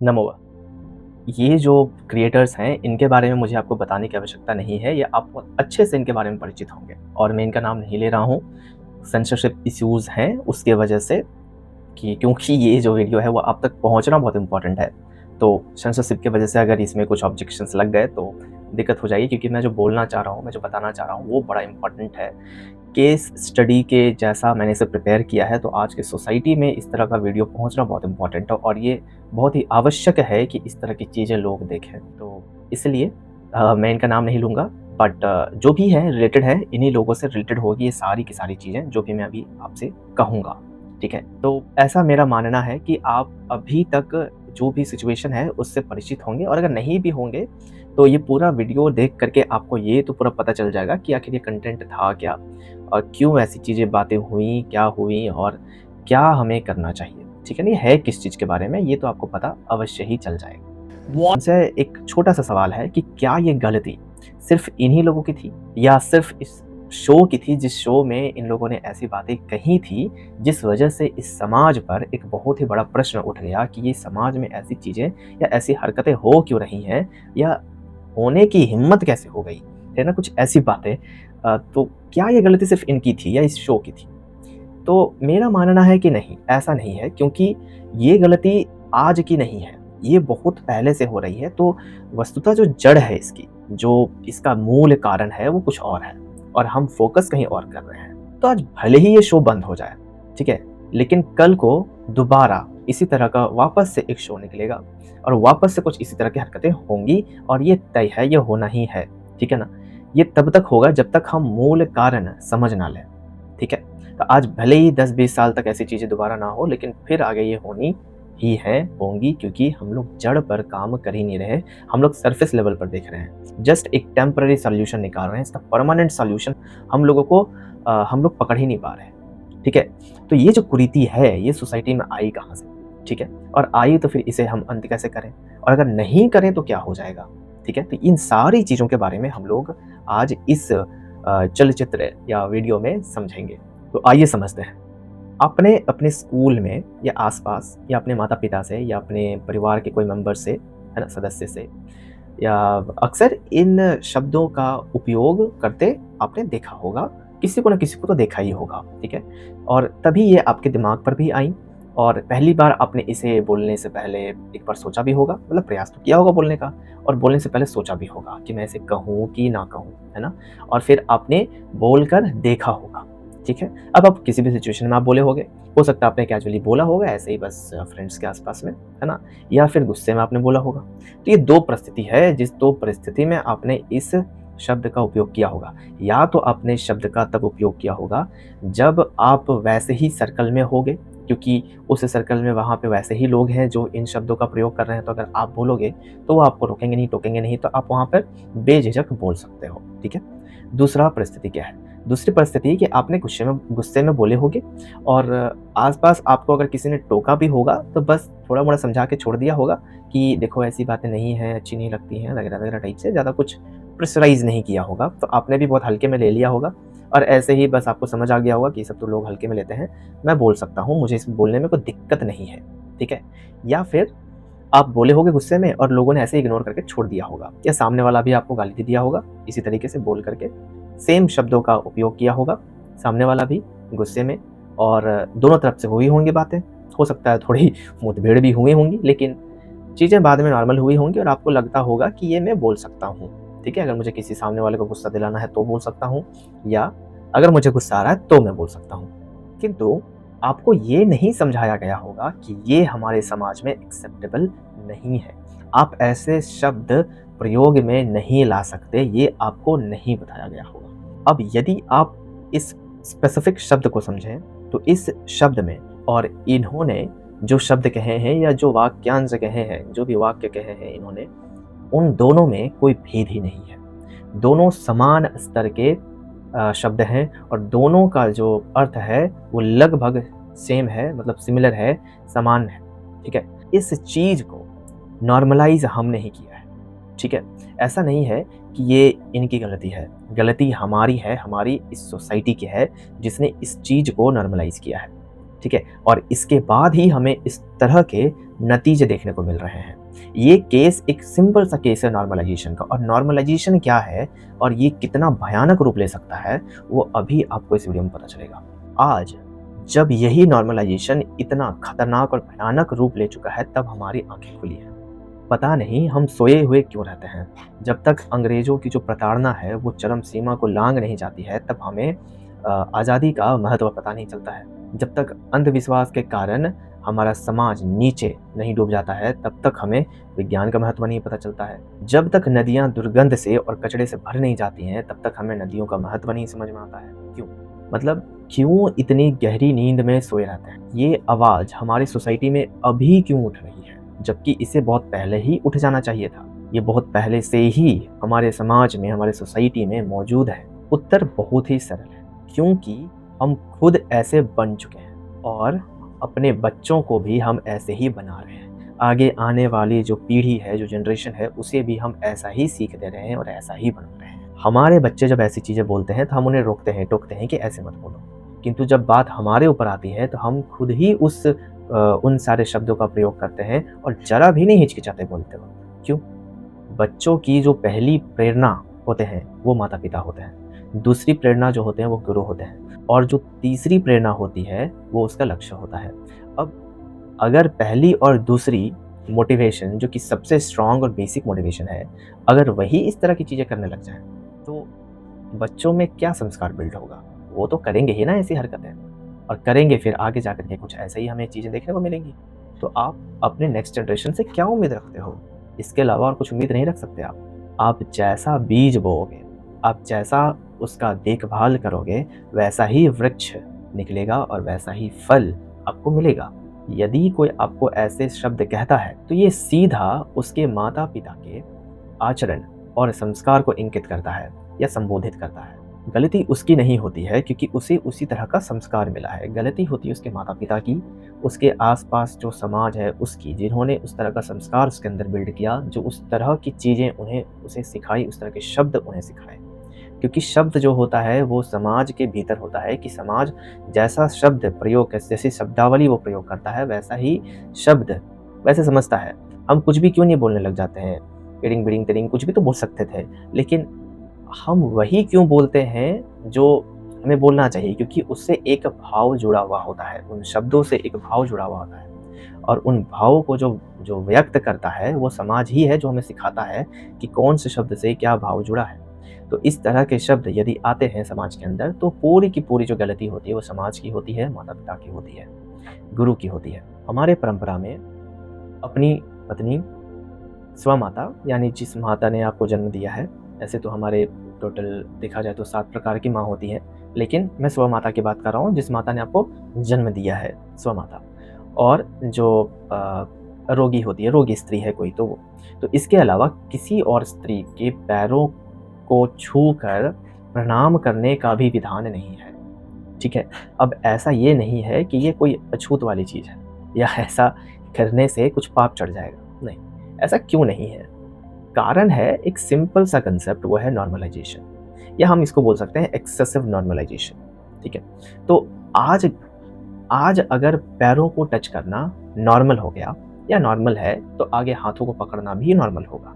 नमोवा। ये जो क्रिएटर्स हैं, इनके बारे में मुझे आपको बताने की आवश्यकता नहीं है, ये आप बहुत अच्छे से इनके बारे में परिचित होंगे और मैं इनका नाम नहीं ले रहा हूँ। सेंसरशिप इश्यूज़ हैं उसके वजह से कि क्योंकि ये जो वीडियो है वो आप तक पहुँचना बहुत इम्पोर्टेंट है। तो सेंसरशिप की वजह से अगर इसमें कुछ ऑब्जेक्शंस लग गए तो दिक्कत हो जाएगी, क्योंकि मैं जो बोलना चाह रहा हूँ, मैं जो बताना चाह रहा हूँ वो बड़ा इम्पोर्टेंट है। केस स्टडी के जैसा मैंने इसे प्रिपेयर किया है, तो आज की सोसाइटी में इस तरह का वीडियो पहुंचना बहुत इम्पोर्टेंट है और ये बहुत ही आवश्यक है कि इस तरह की चीज़ें लोग देखें। तो इसलिए मैं इनका नाम नहीं लूँगा, बट जो भी है रिलेटेड है, इन्हीं लोगों से रिलेटेड होगी ये सारी की सारी चीज़ें जो भी मैं अभी आपसे कहूँगा, ठीक है? तो ऐसा मेरा मानना है कि आप अभी तक जो भी सिचुएशन है उससे परिचित होंगे, और अगर नहीं भी होंगे तो ये पूरा वीडियो देख करके आपको ये तो पूरा पता चल जाएगा कि आखिर ये कंटेंट था क्या और क्यों ऐसी चीज़ें बातें हुई, क्या हुई और क्या हमें करना चाहिए, ठीक है? नहीं है किस चीज़ के बारे में, ये तो आपको पता अवश्य ही चल जाएगा। मुझसे एक छोटा-सा सवाल है कि क्या ये गलती सिर्फ़ इन्हीं लोगों की थी या सिर्फ़ इस शो की थी, जिस शो में इन लोगों ने ऐसी बातें कही थी, जिस वजह से इस समाज पर एक बहुत ही बड़ा प्रश्न उठ गया कि ये समाज में ऐसी चीज़ें या ऐसी हरकतें हो क्यों रही हैं या होने की हिम्मत कैसे हो गई, है ना? कुछ ऐसी बातें। तो क्या ये गलती सिर्फ़ इनकी थी या इस शो की थी? तो मेरा मानना है कि नहीं, ऐसा नहीं है, क्योंकि ये गलती आज की नहीं है, ये बहुत पहले से हो रही है। तो वस्तुतः जो जड़ है इसकी, जो इसका मूल कारण है वो कुछ और है और हम फ़ोकस कहीं और कर रहे हैं। तो आज भले ही ये शो बंद हो जाए, ठीक है? लेकिन कल को दोबारा इसी तरह का वापस से एक शो निकलेगा और वापस से कुछ इसी तरह की हरकतें होंगी और ये तय है, ये होना ही है, ठीक है ना? ये तब तक होगा जब तक हम मूल कारण समझ ना लें, ठीक है? तो आज भले ही 10-20 साल तक ऐसी चीज़ें दोबारा ना हो, लेकिन फिर आगे ये होनी ही है, होंगी, क्योंकि हम लोग जड़ पर काम कर ही नहीं रहे, हम लोग सरफेस लेवल पर देख रहे हैं। जस्ट एक टेम्परेरी सॉल्यूशन निकाल रहे हैं, इसका परमानेंट सॉल्यूशन हम लोगों को हम लोग पकड़ ही नहीं पा रहे हैं, ठीक है? तो ये जो कुरीति है, ये सोसाइटी में आई कहाँ से, ठीक है? और आई तो फिर इसे हम अंत कैसे करें? और अगर नहीं करें तो क्या हो जाएगा, ठीक है? तो इन सारी चीज़ों के बारे में हम लोग आज इस चलचित्र या वीडियो में समझेंगे। तो आइए समझते हैं। आपने अपने स्कूल में या आस-पास या अपने माता-पिता से या अपने परिवार के कोई मेंबर से, है ना, सदस्य से, या अक्सर इन शब्दों का उपयोग करते आपने देखा होगा, किसी को न किसी को तो देखा ही होगा, ठीक है? और तभी ये आपके दिमाग पर भी आई और पहली बार आपने इसे बोलने से पहले एक बार सोचा भी होगा, मतलब प्रयास तो किया होगा बोलने का, और बोलने से पहले सोचा भी होगा कि मैं इसे कहूँ कि ना कहूँ, है ना? और फिर आपने बोलकर देखा होगा, ठीक है? अब आप किसी भी सिचुएशन में आप बोले होंगे, हो सकता है आपने कैजुअली बोला होगा ऐसे ही बस फ्रेंड्स के आस-पास में, है ना? या फिर गुस्से में आपने बोला होगा। तो ये 2 परिस्थिति है, जिस 2 परिस्थिति में आपने इस शब्द का उपयोग किया होगा। या तो आपने शब्द का तब उपयोग किया होगा जब आप वैसे ही सर्कल में होगे, क्योंकि उस सर्कल में वहाँ पे वैसे ही लोग हैं जो इन शब्दों का प्रयोग कर रहे हैं, तो अगर आप बोलोगे तो वो आपको रोकेंगे नहीं, टोकेंगे नहीं, तो आप वहाँ पर बेझिझक बोल सकते हो, ठीक है? दूसरा परिस्थिति क्या है? दूसरी परिस्थिति है कि आपने गुस्से में बोले होंगे और आस-पास आपको अगर किसी ने टोका भी होगा तो बस थोड़ा-मोड़ा समझा के छोड़ दिया होगा कि देखो ऐसी बातें नहीं हैं, अच्छी नहीं लगती हैं, वगैरह-वगैरह टाइप से, ज़्यादा कुछ प्रेशराइज़ नहीं किया होगा। तो आपने भी बहुत हल्के में ले लिया होगा और ऐसे ही बस आपको समझ आ गया होगा कि ये सब तो लोग हल्के में लेते हैं, मैं बोल सकता हूँ, मुझे इस बोलने में कोई दिक्कत नहीं है, ठीक है? या फिर आप बोले होंगे गुस्से में और लोगों ने ऐसे इग्नोर करके छोड़ दिया होगा, या सामने वाला भी आपको गाली दे दिया होगा इसी तरीके से बोल करके, सेम शब्दों का उपयोग किया होगा, सामने वाला भी गुस्से में, और दोनों तरफ से हुई होंगी बातें। हो सकता है थोड़ी मुठभेड़ भी हुई होंगी, लेकिन चीज़ें बाद में नॉर्मल हुई होंगी और आपको लगता होगा कि ये मैं बोल सकता हूँ, ठीक है? अगर मुझे किसी सामने वाले को गुस्सा दिलाना है तो बोल सकता हूँ, या अगर मुझे गुस्सा आ रहा है तो मैं बोल सकता हूँ। किंतु आपको ये नहीं समझाया गया होगा कि ये हमारे समाज में एक्सेप्टेबल नहीं है। आप ऐसे शब्द प्रयोग में नहीं ला सकते, ये आपको नहीं बताया गया होगा। अब यदि आप इस स्पेसिफिक शब्द को समझें, तो इस शब्द में और इन्होंने जो शब्द कहे हैं या जो वाक्यांश कहे हैं, जो भी वाक्य कहे हैं इन्होंने, उन दोनों में कोई भेद ही नहीं है। दोनों समान स्तर के शब्द हैं और दोनों का जो अर्थ है वो लगभग सेम है, मतलब सिमिलर है, समान है, ठीक है? इस चीज़ को नॉर्मलाइज़ हमने ही किया है, ठीक है? ऐसा नहीं है कि ये इनकी गलती है, गलती हमारी है, हमारी इस सोसाइटी की है जिसने इस चीज़ को नॉर्मलाइज़ किया है, ठीक है? और इसके बाद ही हमें इस तरह के नतीजे देखने को मिल रहे हैं। ये केस एक सिंपल सा केस है नॉर्मलाइजेशन का, और नॉर्मलाइजेशन क्या है और ये कितना भयानक रूप ले सकता है, वो अभी आपको इस वीडियो में पता चलेगा। आज जब यही नॉर्मलाइजेशन इतना खतरनाक और भयानक रूप ले चुका है, तब हमारी आंखें खुली हैं। पता नहीं हम सोए हुए क्यों रहते हैं। जब तक अंग्रेज़ों की जो प्रताड़ना है वो चरम सीमा को लांघ नहीं जाती है, तब हमें आज़ादी का महत्व पता नहीं चलता है। जब तक अंधविश्वास के कारण हमारा समाज नीचे नहीं डूब जाता है, तब तक हमें विज्ञान का महत्व नहीं पता चलता है। जब तक नदियाँ दुर्गंध से और कचरे से भर नहीं जाती हैं, तब तक हमें नदियों का महत्व नहीं समझ में आता है। क्यों? मतलब क्यों इतनी गहरी नींद में सोए रहते हैं? ये आवाज़ हमारी सोसाइटी में अभी क्यों उठ रही है, जबकि इसे बहुत पहले ही उठ जाना चाहिए था। ये बहुत पहले से ही हमारे समाज में, हमारे सोसाइटी में मौजूद है। उत्तर बहुत ही सरल है, क्योंकि हम खुद ऐसे बन चुके हैं और अपने बच्चों को भी हम ऐसे ही बना रहे हैं। आगे आने वाली जो पीढ़ी है, जो जनरेशन है, उसे भी हम ऐसा ही सीख दे रहे हैं और ऐसा ही बना रहे हैं। हमारे बच्चे जब ऐसी चीज़ें बोलते हैं तो हम उन्हें रोकते हैं, टोकते हैं कि ऐसे मत बोलो। किंतु जब बात हमारे ऊपर आती है तो हम खुद ही उन सारे शब्दों का प्रयोग करते हैं और ज़रा भी नहीं हिचकिचाते बोलते वक़्त। क्यों? बच्चों की जो पहली प्रेरणा होते हैं वो माता-पिता होते हैं। दूसरी प्रेरणा जो होते हैं वो गुरु होते हैं, और जो तीसरी प्रेरणा होती है वो उसका लक्ष्य होता है। अब अगर पहली और दूसरी मोटिवेशन, जो कि सबसे स्ट्रॉन्ग और बेसिक मोटिवेशन है, अगर वही इस तरह की चीज़ें करने लग जाएँ, तो बच्चों में क्या संस्कार बिल्ड होगा? वो तो करेंगे ही ना ऐसी हरकतें, और करेंगे फिर आगे जाकर के कुछ ऐसे ही हमें चीज़ें देखने को मिलेंगी। तो आप अपने नेक्स्ट जनरेशन से क्या उम्मीद रखते हो? इसके अलावा और कुछ उम्मीद नहीं रख सकते आप। आप जैसा बीज बोओगे, आप जैसा उसका देखभाल करोगे, वैसा ही वृक्ष निकलेगा और वैसा ही फल आपको मिलेगा। यदि कोई आपको ऐसे शब्द कहता है, तो ये सीधा उसके माता-पिता के आचरण और संस्कार को इंगित करता है या संबोधित करता है। गलती उसकी नहीं होती है, क्योंकि उसे उसी तरह का संस्कार मिला है। गलती होती है उसके माता-पिता की, उसके आस-पास जो समाज है उसकी, जिन्होंने उस तरह का संस्कार उसके अंदर बिल्ड किया, जो उस तरह की चीज़ें उसे सिखाई, उस तरह के शब्द उन्हें सिखाए। क्योंकि शब्द जो होता है वो समाज के भीतर होता है, कि समाज जैसा शब्द प्रयोग, जैसी शब्दावली वो प्रयोग करता है, वैसा ही शब्द वैसे समझता है। हम कुछ भी क्यों नहीं बोलने लग जाते हैं? इडिंग, बिडिंग, तिडिंग कुछ भी तो बोल सकते थे, लेकिन हम वही क्यों बोलते हैं जो हमें बोलना चाहिए? क्योंकि उससे एक भाव जुड़ा हुआ होता है, उन शब्दों से एक भाव जुड़ा हुआ होता है, और उन भावों को जो जो व्यक्त करता है वो समाज ही है, जो हमें सिखाता है कि कौन से शब्द से क्या भाव जुड़ा है। तो इस तरह के शब्द यदि आते हैं समाज के अंदर, तो पूरी की पूरी जो गलती होती है वो समाज की होती है, माता-पिता की होती है, गुरु की होती है। हमारे परंपरा में अपनी पत्नी स्वमाता, यानी जिस माता ने आपको जन्म दिया है, ऐसे तो हमारे टोटल देखा जाए तो 7 प्रकार की माँ होती हैं, लेकिन मैं स्वमाता की बात कर रहा हूँ, जिस माता ने आपको जन्म दिया है, स्वमाता। और जो रोगी होती है, रोगी स्त्री है कोई, तो वो। तो इसके अलावा किसी और स्त्री के पैरों को छूकर प्रणाम करने का भी विधान नहीं है, ठीक है? अब ऐसा ये नहीं है कि ये कोई अछूत वाली चीज़ है, या ऐसा करने से कुछ पाप चढ़ जाएगा, नहीं, ऐसा क्यों नहीं है? कारण है एक सिंपल सा कंसेप्ट, वो है नॉर्मलाइजेशन, या हम इसको बोल सकते हैं एक्सेसिव नॉर्मलाइजेशन, ठीक है? तो आज अगर पैरों को टच करना नॉर्मल हो गया या नॉर्मल है, तो आगे हाथों को पकड़ना भी नॉर्मल होगा।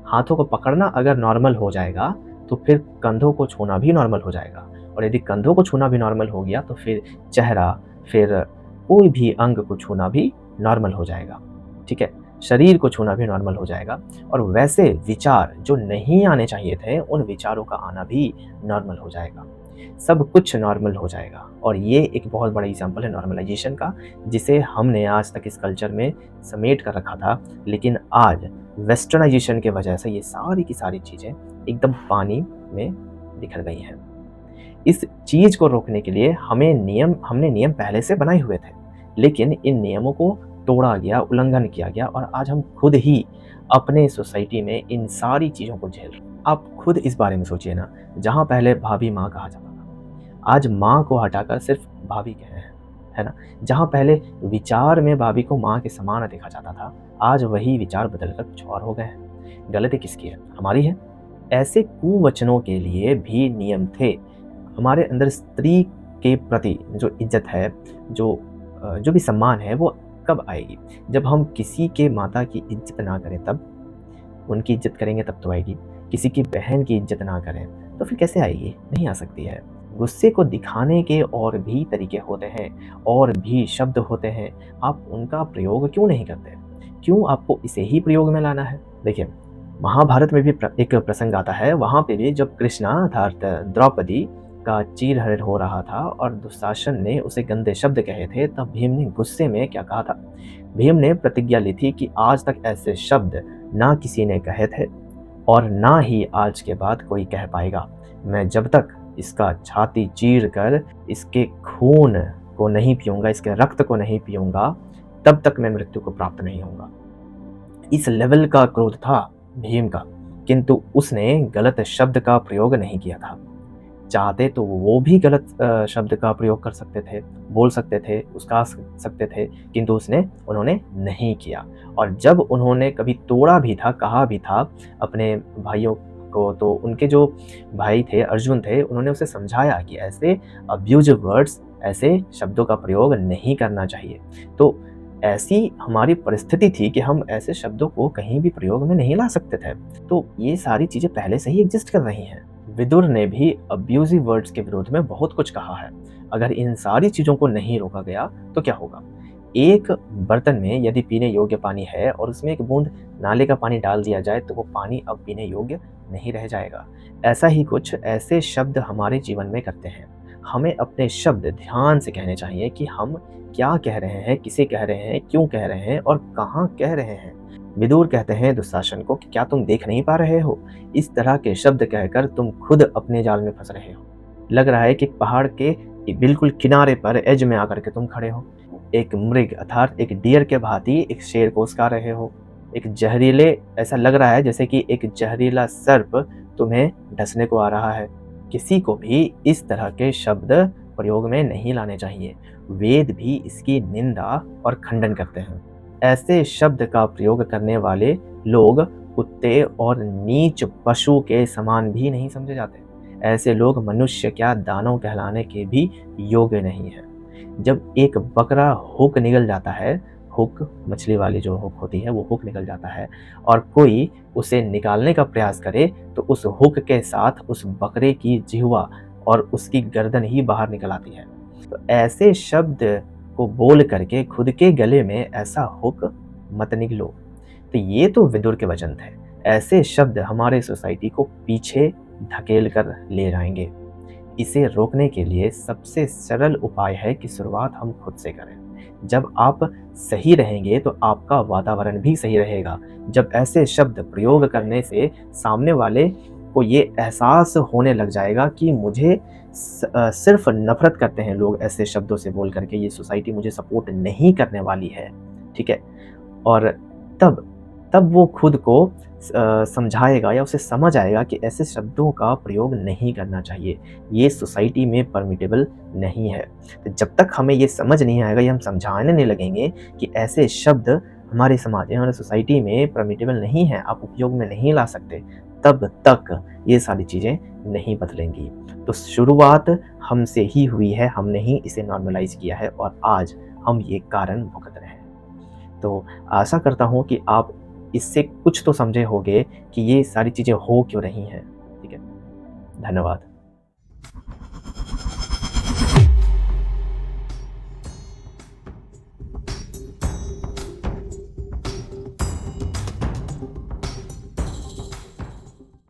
हाथों को पकड़ना अगर नॉर्मल हो जाएगा, तो फिर कंधों को छूना भी नॉर्मल हो जाएगा, और यदि कंधों को छूना भी नॉर्मल हो गया, तो फिर चेहरा, फिर कोई भी अंग को छूना भी नॉर्मल हो जाएगा, ठीक है? शरीर को छूना भी नॉर्मल हो जाएगा, और वैसे विचार जो नहीं आने चाहिए थे, उन विचारों का आना भी नॉर्मल हो जाएगा। सब कुछ नॉर्मल हो जाएगा, और ये एक बहुत बड़ा एग्जाम्पल है नॉर्मलाइजेशन का, जिसे हमने आज तक इस कल्चर में समेट कर रखा था, लेकिन आज वेस्टर्नाइजेशन की वजह से ये सारी की सारी चीज़ें एकदम पानी में बिखर गई हैं। इस चीज़ को रोकने के लिए हमने नियम पहले से बनाए हुए थे, लेकिन इन नियमों को तोड़ा गया, उल्लंघन किया गया, और आज हम खुद ही अपने सोसाइटी में इन सारी चीज़ों को झेल रहे हैं। आप खुद इस बारे में सोचिए ना, जहाँ पहले भाभी माँ कहा जाता था, आज माँ को हटाकर सिर्फ भाभी कह रहे हैं, है ना? जहाँ पहले विचार में भाभी को माँ के समान देखा जाता था, आज वही विचार बदलकर कुछ और हो गए हैं। गलती किसकी है? हमारी है। ऐसे कुवचनों के लिए भी नियम थे। हमारे अंदर स्त्री के प्रति जो इज्जत है, जो जो भी सम्मान है वो कब आएगी? जब हम किसी के माता की इज़्ज़त ना करें तब, उनकी इज़्ज़त करेंगे तब तो आएगी। किसी की बहन की इज़्ज़त ना करें, तो फिर कैसे आएगी? नहीं आ सकती है। गुस्से को दिखाने के और भी तरीके होते हैं, और भी शब्द होते हैं, आप उनका प्रयोग क्यों नहीं करते? क्यों आपको इसे ही प्रयोग में लाना है? देखिए, महाभारत में भी एक प्रसंग आता है, वहाँ पे भी जब कृष्णा अर्थात द्रौपदी का चीरहरण हो रहा था और दुशासन ने उसे गंदे शब्द कहे थे, तब भीम ने गुस्से में क्या कहा था? भीम ने प्रतिज्ञा ली थी कि आज तक ऐसे शब्द ना किसी ने कहे थे और ना ही आज के बाद कोई कह पाएगा। मैं जब तक इसका छाती चीर कर इसके खून को नहीं पीऊँगा, इसके रक्त को नहीं पीऊँगा, तब तक मैं मृत्यु को प्राप्त नहीं होऊँगा। इस लेवल का क्रोध था भीम का, किंतु उसने गलत शब्द का प्रयोग नहीं किया था। चाहते तो वो भी गलत शब्द का प्रयोग कर सकते थे, बोल सकते थे, उस्का सकते थे, किंतु उन्होंने नहीं किया। और जब उन्होंने कभी तोड़ा भी था, कहा भी था अपने भाइयों को, तो उनके जो भाई थे, अर्जुन थे, उन्होंने उसे समझाया कि ऐसे अब्यूज़िव वर्ड्स, ऐसे शब्दों का प्रयोग नहीं करना चाहिए। तो ऐसी हमारी परिस्थिति थी कि हम ऐसे शब्दों को कहीं भी प्रयोग में नहीं ला सकते थे। तो ये सारी चीज़ें पहले से ही एग्ज़िस्ट कर रही हैं। विदुर ने भी अब्यूज़िव वर्ड्स के विरोध में बहुत कुछ कहा है। अगर इन सारी चीज़ों को नहीं रोका गया तो क्या होगा? एक बर्तन में यदि पीने योग्य पानी है और उसमें एक बूंद नाले का पानी डाल दिया जाए तो वो पानी अब पीने योग्य नहीं रह जाएगा। ऐसा ही कुछ ऐसे शब्द हमारे जीवन में करते हैं। हमें अपने शब्द ध्यान से कहने चाहिए कि हम क्या कह रहे हैं, किसे कह रहे हैं, क्यों कह रहे हैं और कहाँ कह रहे हैं। विदुर कहते हैं दुशासन को कि क्या तुम देख नहीं पा रहे हो? इस तरह के शब्द कहकर तुम खुद अपने जाल में फंस रहे हो। लग रहा है कि पहाड़ के बिल्कुल किनारे पर एज में आकर के तुम खड़े हो। एक मृग अर्थात एक डियर के भांति एक शेर को उसका रहे हो। ऐसा लग रहा है जैसे कि एक जहरीला सर्प तुम्हें डसने को आ रहा है। किसी को भी इस तरह के शब्द प्रयोग में नहीं लाने चाहिए। वेद भी इसकी निंदा और खंडन करते हैं। ऐसे शब्द का प्रयोग करने वाले लोग कुत्ते और नीच पशु के समान भी नहीं समझे जाते। ऐसे लोग मनुष्य क्या दानव कहलाने के भी योग्य नहीं है। जब एक बकरा हुक निगल जाता है, हुक मछली वाली जो हुक होती है वो हुक निकल जाता है और कोई उसे निकालने का प्रयास करे तो उस हुक के साथ उस बकरे की जिह्वा और उसकी गर्दन ही बाहर निकल आती है। तो ऐसे शब्द को बोल करके खुद के गले में ऐसा हुक मत निगलो। तो ये तो विदुर के वचन थे। ऐसे शब्द हमारे सोसाइटी को पीछे धकेल कर ले जाएंगे। इसे रोकने के लिए सबसे सरल उपाय है कि शुरुआत हम खुद से करें। जब आप सही रहेंगे तो आपका वातावरण भी सही रहेगा। जब ऐसे शब्द प्रयोग करने से सामने वाले को ये एहसास होने लग जाएगा कि मुझे सिर्फ नफरत करते हैं लोग ऐसे शब्दों से बोल करके, ये सोसाइटी मुझे सपोर्ट नहीं करने वाली है, ठीक है? और तब वो खुद को समझाएगा या उसे समझ आएगा कि ऐसे शब्दों का प्रयोग नहीं करना चाहिए। ये सोसाइटी में परमिटेबल नहीं है। तो जब तक हमें ये समझ नहीं आएगा, ये हम समझाने नहीं लगेंगे कि ऐसे शब्द हमारे समाज में, हमारे सोसाइटी में परमिटेबल नहीं है, आप उपयोग में नहीं ला सकते, तब तक ये सारी चीज़ें नहीं बदलेंगी। तो शुरुआत हमसे ही हुई है, हमने ही इसे नॉर्मलाइज़ किया है और आज हम ये कारण भुगत रहे हैं। तो आशा करता हूँ कि आप इससे कुछ तो समझे होंगे कि ये सारी चीज़ें हो क्यों रही हैं। ठीक है? धन्यवाद।